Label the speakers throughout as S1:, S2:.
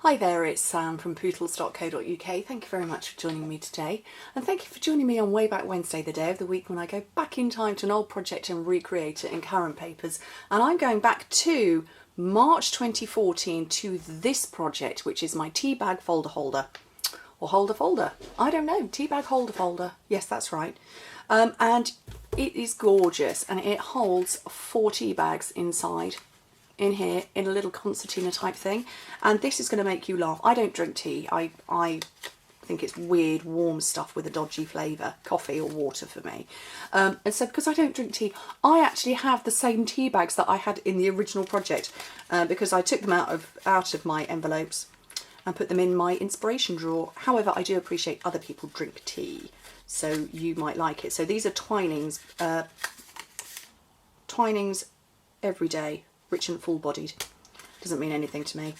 S1: Hi there, it's Sam from Pootles.co.uk. Thank you very much for joining me today, and thank you for joining me on Way Back Wednesday, the day of the week when I go back in time to an old project and recreate it in current papers. And I'm going back to March 2014 to this project, which is my tea bag folder holder. Or holder. I don't know, tea bag holder. Yes, that's right. And it is gorgeous, and it holds 4 tea bags inside. In here, in a little concertina type thing, and this is going to make you laugh. I don't drink tea. I think it's weird warm stuff with a dodgy flavour, coffee or water for me. And so because I don't drink tea, I actually have the same tea bags that I had in the original project, because I took them out of my envelopes and put them in my inspiration drawer. However, I do appreciate other people drink tea, so you might like it. So these are Twinings, Twinings Everyday. Rich and full-bodied. Doesn't mean anything to me.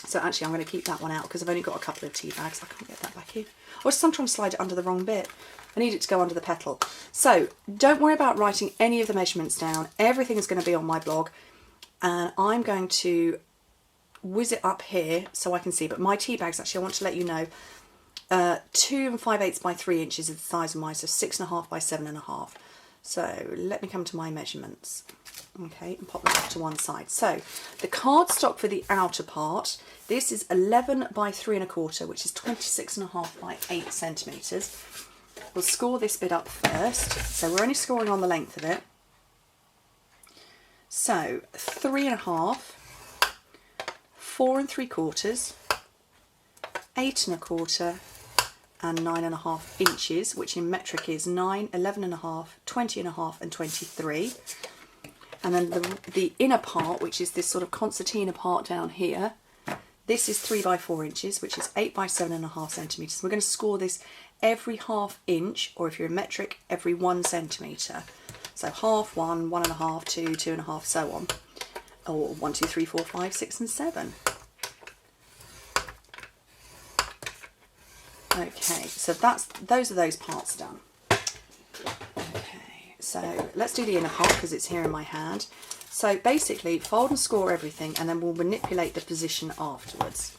S1: So actually I'm going to keep that one out because I've only got a couple of tea bags. I can't get that back in. Or just I'm trying to slide it under the wrong bit. I need it to go under the petal. So don't worry about writing any of the measurements down. Everything is going to be on my blog. And I'm going to whiz it up here so I can see. But my tea bags, actually, I want to let you know, 2 5/8 by 3 inches is the size of mine. So 6.5 by 7.5. So let me come to my measurements. Okay, and pop that off to one side. So the cardstock for the outer part, this is 11 by 3 1/4, which is 26.5 by 8 centimetres. We'll score this bit up first. So we're only scoring on the length of it. So 3.5, 4 3/4, 8 1/4, and 9.5 inches, which in metric is 9, 11.5, 20.5, and 23. And then the inner part, which is this sort of concertina part down here, this is 3 by 4 inches, which is 8 by 7.5 centimetres. We're going to score this every ½ inch, or if you're in metric, every 1 centimetre. So half, 1, 1.5, 2, 2.5, so on. Or 1, 2, 3, 4, 5, 6, and 7. Okay, so those are those parts done. So let's do the inner part because it's here in my hand. So basically fold and score everything, and then we'll manipulate the position afterwards.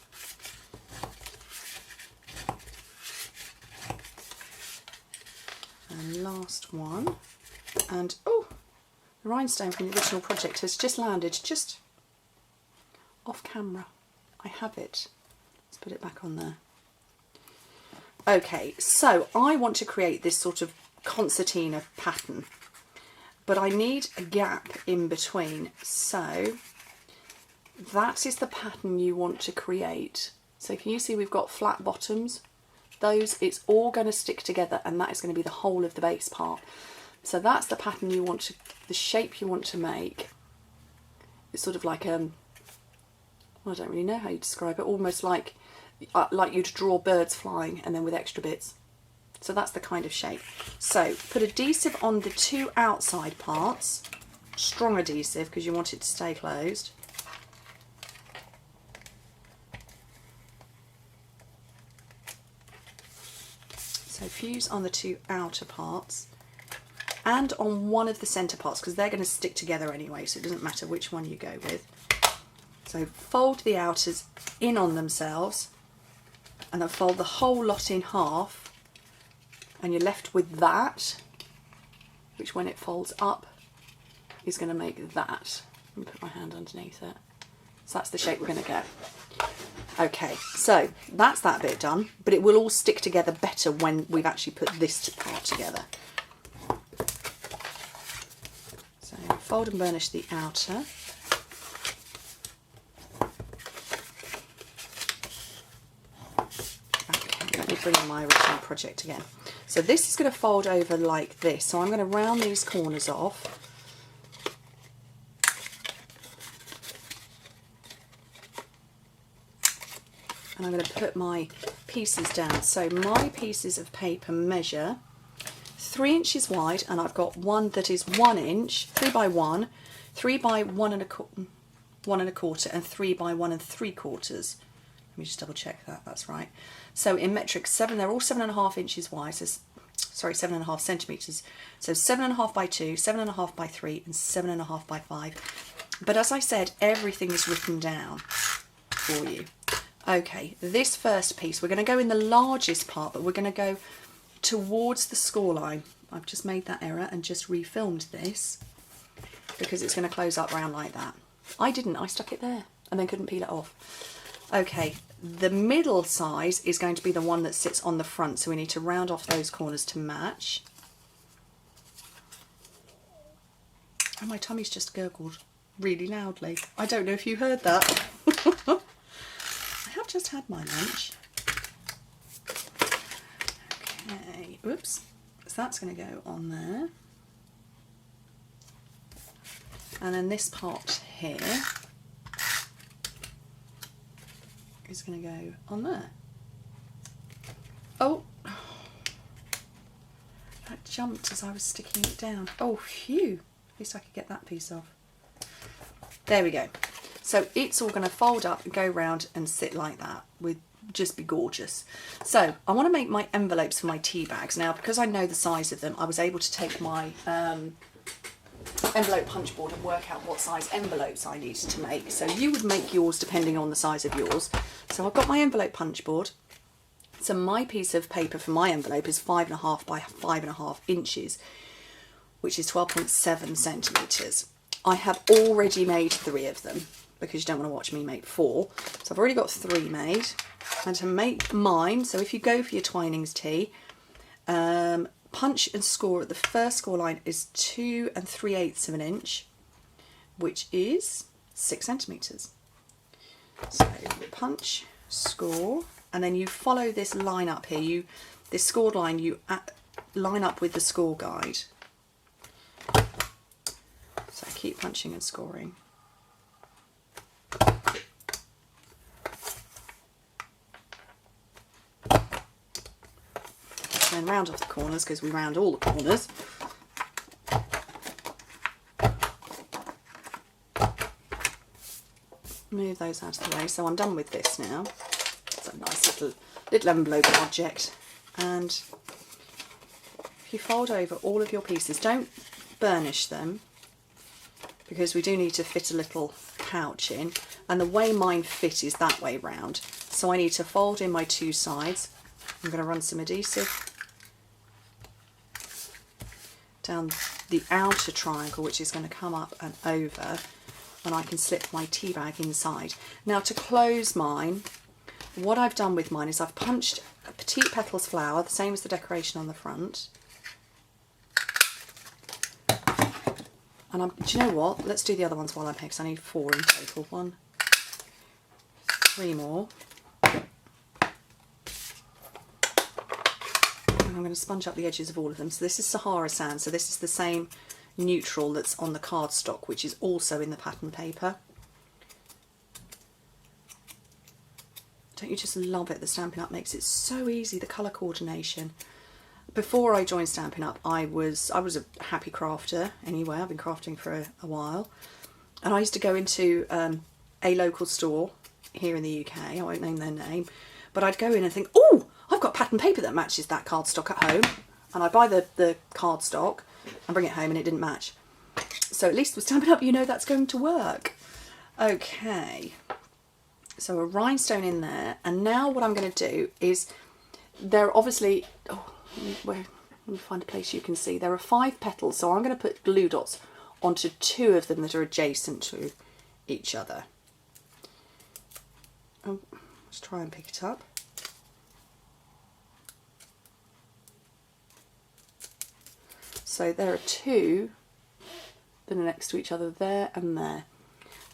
S1: And last one. And oh, the rhinestone from the original project has just landed just off camera. I have it. Let's put it back on there. Okay, so I want to create this sort of concertina pattern, but I need a gap in between, so that is the pattern you want to create. So can you see we've got flat bottoms? Those, it's all going to stick together, and that is going to be the whole of the base part. So that's the pattern you want to, the shape you want to make. It's sort of like well, I don't really know how you describe it, almost like you'd draw birds flying and then with extra bits. So that's the kind of shape. So put adhesive on the 2 outside parts, strong adhesive because you want it to stay closed. So fuse on the 2 outer parts and on one of the centre parts because they're going to stick together anyway, so it doesn't matter which one you go with. So fold the outers in on themselves and then fold the whole lot in half, and you're left with that, which when it folds up is going to make that. Let me put my hand underneath it. So that's the shape we're going to get. Okay, so that's that bit done, but it will all stick together better when we've actually put this part together. So fold and burnish the outer. Bring in my original project again. So this is going to fold over like this. So I'm going to round these corners off. And I'm going to put my pieces down. So my pieces of paper measure 3 inches wide, and I've got one that is 1 inch, 3 by 1, 3 by 1 1/4, and 3 by 1 3/4. Let me just double check that, that's right. So in metric, they're all 7.5 inches wide, so, sorry, 7.5 centimetres. So 7.5 by 2, 7.5 by 3, and 7.5 by 5. But as I said, everything is written down for you. Okay, this first piece, we're going to go in the largest part, but we're going to go towards the score line. I've just made that error and just refilmed this because it's going to close up round like that. I didn't, I stuck it there and then couldn't peel it off. Okay, the middle size is going to be the one that sits on the front, so we need to round off those corners to match. Oh, my tummy's just gurgled really loudly. I don't know if you heard that. I have just had my lunch. Okay, oops. So that's going to go on there. And then this part here is going to go on there. Oh, that jumped as I was sticking it down. Oh, phew. At least I could get that piece off. There we go. So it's all going to fold up and go round and sit like that. With just be gorgeous. So I want to make my envelopes for my tea bags. Now, because I know the size of them, I was able to take my envelope punch board and work out what size envelopes I needed to make. So you would make yours depending on the size of yours. So I've got my envelope punch board. So my piece of paper for my envelope is 5.5 by 5.5 inches, which is 12.7 centimetres. I have already made 3 of them because you don't want to watch me make 4. So I've already got 3 made. And to make mine, so if you go for your Twinings tea, punch and score at the first score line is 2 3/8 of an inch, which is 6 centimetres. So punch, score, and then you follow this line up here. This scored line, you line up with the score guide. So keep punching and scoring. Then round off the corners because we round all the corners. Move those out of the way. So I'm done with this now. It's a nice little envelope project. And if you fold over all of your pieces, don't burnish them because we do need to fit a little pouch in. And the way mine fit is that way round. So I need to fold in my 2 sides. I'm going to run some adhesive down the outer triangle, which is going to come up and over, and I can slip my tea bag inside. Now to close mine, what I've done with mine is I've punched a petite petals flower, the same as the decoration on the front. And do you know what? Let's do the other ones while I'm here because I need 4 in total. 1, 3 more. I'm going to sponge up the edges of all of them. So this is Sahara Sand, so this is the same neutral that's on the cardstock, which is also in the pattern paper. Don't you just love it? The Stampin' Up makes it so easy, the colour coordination. Before I joined Stampin' Up, I was a happy crafter anyway. I've been crafting for a while. And I used to go into a local store here in the UK, I won't name their name, but I'd go in and think, oh, I've got pattern paper that matches that cardstock at home, and I buy the cardstock and bring it home and it didn't match. So at least with Stampin' Up you know that's going to work. Okay, so a rhinestone in there, and now what I'm going to do is, there are obviously, let me find a place you can see, there are 5 petals, so I'm going to put glue dots onto 2 of them that are adjacent to each other. Oh, let's try and pick it up. So there are 2 that are next to each other, there and there.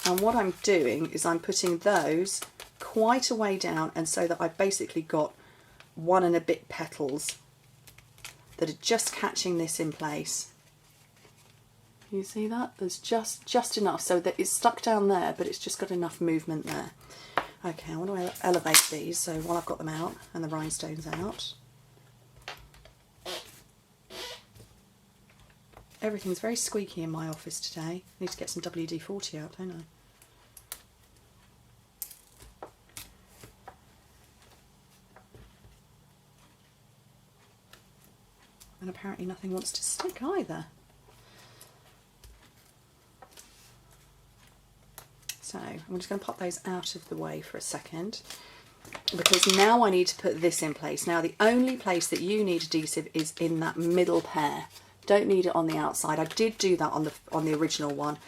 S1: And what I'm doing is I'm putting those quite a way down, and so that I've basically got 1 and a bit petals that are just catching this in place. You see that? There's just enough so that it's stuck down there, but it's just got enough movement there. Okay, I want to elevate these, so while I've got them out and the rhinestones out. Everything's very squeaky in my office today. I need to get some WD-40 out, don't I? And apparently nothing wants to stick either. So I'm just going to pop those out of the way for a second. because now I need to put this in place. Now the only place that you need adhesive is in that middle pair. Don't need it on the outside. I did do that on the original one,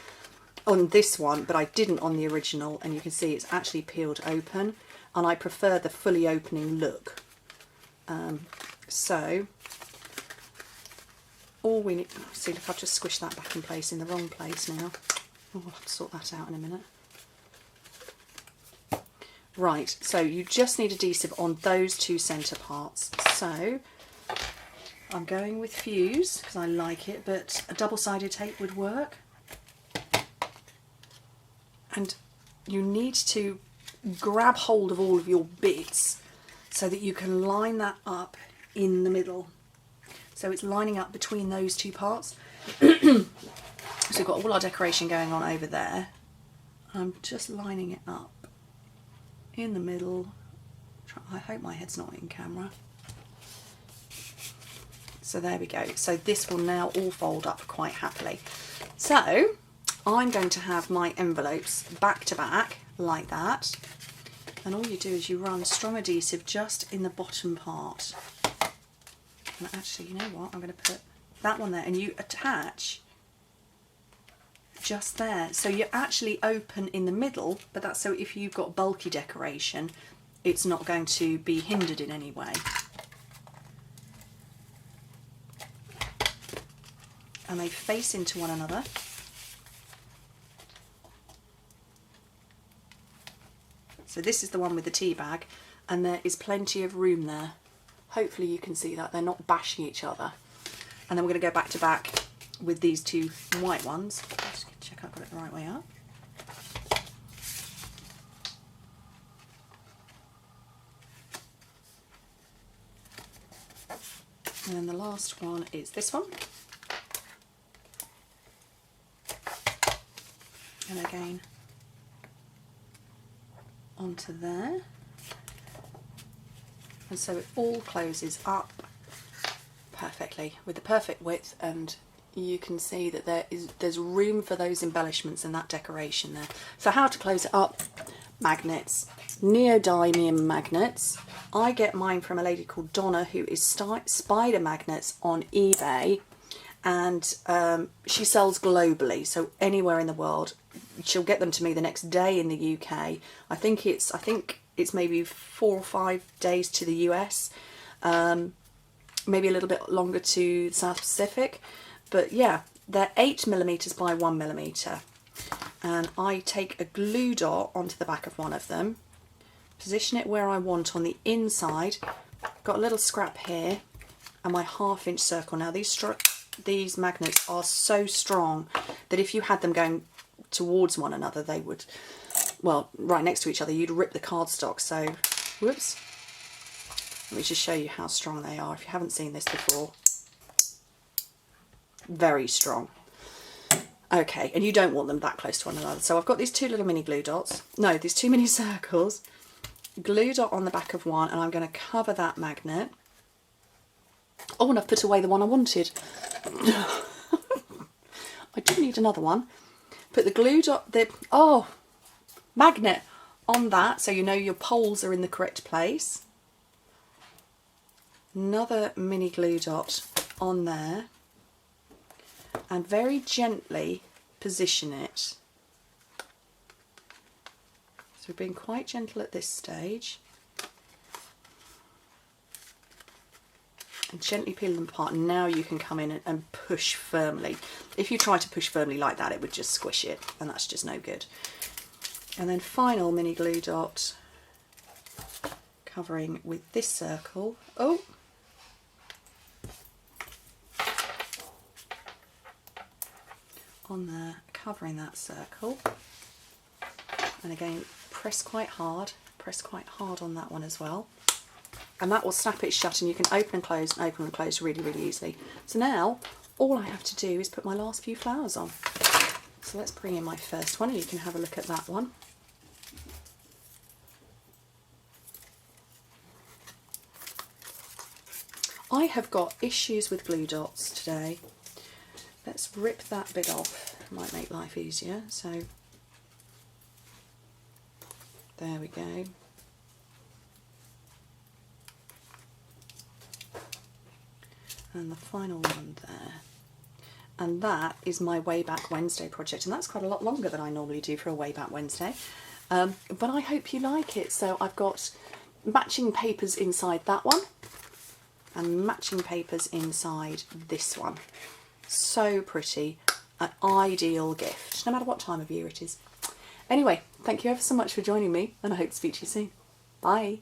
S1: on this one, but I didn't on the original, and you can see it's actually peeled open, and I prefer the fully opening look. So all we need, see, look, I've just squished that back in place in the wrong place now. Oh, I'll have to sort that out in a minute. Right, so you just need adhesive on those two centre parts. So I'm going with Fuse because I like it, but a double-sided tape would work. And you need to grab hold of all of your bits so that you can line that up in the middle. So it's lining up between those two parts. So we've got all our decoration going on over there. I'm just lining it up in the middle. I hope my head's not in camera. So there we go. So this will now all fold up quite happily. So I'm going to have my envelopes back to back like that. And all you do is you run strong adhesive just in the bottom part. And actually, you know what? I'm going to put that one there, and you attach just there. So you're actually open in the middle, but that's so if you've got bulky decoration, it's not going to be hindered in any way. And they face into one another. So this is the one with the tea bag, and there is plenty of room there. Hopefully you can see that they're not bashing each other. And then we're going to go back to back with these two white ones. Just check I've got it the right way up. And then the last one is this one. And again onto there. And so it all closes up perfectly with the perfect width, and you can see that there's room for those embellishments and that decoration there. So how to close it up? Magnets, neodymium magnets. I get mine from a lady called Donna, who is Spider Magnets on eBay, and she sells globally, so anywhere in the world. She'll get them to me the next day in the UK. I think it's maybe 4 or 5 days to the US, maybe a little bit longer to the South Pacific, but yeah, they're 8mm by 1mm, and I take a glue dot onto the back of one of them, position it where I want on the inside, got a little scrap here, and my 1/2 inch circle. Now these magnets are so strong that if you had them going towards one another, they would, well, right next to each other, you'd rip the cardstock. So, whoops. Let me just show you how strong they are if you haven't seen this before. Very strong. Okay, and you don't want them that close to one another. So I've got these two little mini glue dots. No, these two mini circles. Glue dot on the back of one, and I'm going to cover that magnet. Oh, and I've put away the one I wanted. I do need another one. Put the glue dot, magnet on that, so you know your poles are in the correct place. Another mini glue dot on there, and very gently position it. So we're being quite gentle at this stage. And gently peel them apart, and now you can come in and push firmly. If you try to push firmly like that, it would just squish it, and that's just no good. And then final mini glue dot covering with this circle. Oh! On there, covering that circle. And again, press quite hard on that one as well. And that will snap it shut, and you can open and close really, really easily. So now all I have to do is put my last few flowers on. So let's bring in my first one, and you can have a look at that one. I have got issues with glue dots today. Let's rip that bit off, might make life easier. So there we go. And the final one there. And that is my Way Back Wednesday project, and that's quite a lot longer than I normally do for a Way Back Wednesday. But I hope you like it. So I've got matching papers inside that one and matching papers inside this one. So pretty, an ideal gift, no matter what time of year it is. Anyway, thank you ever so much for joining me, and I hope to speak to you soon. Bye.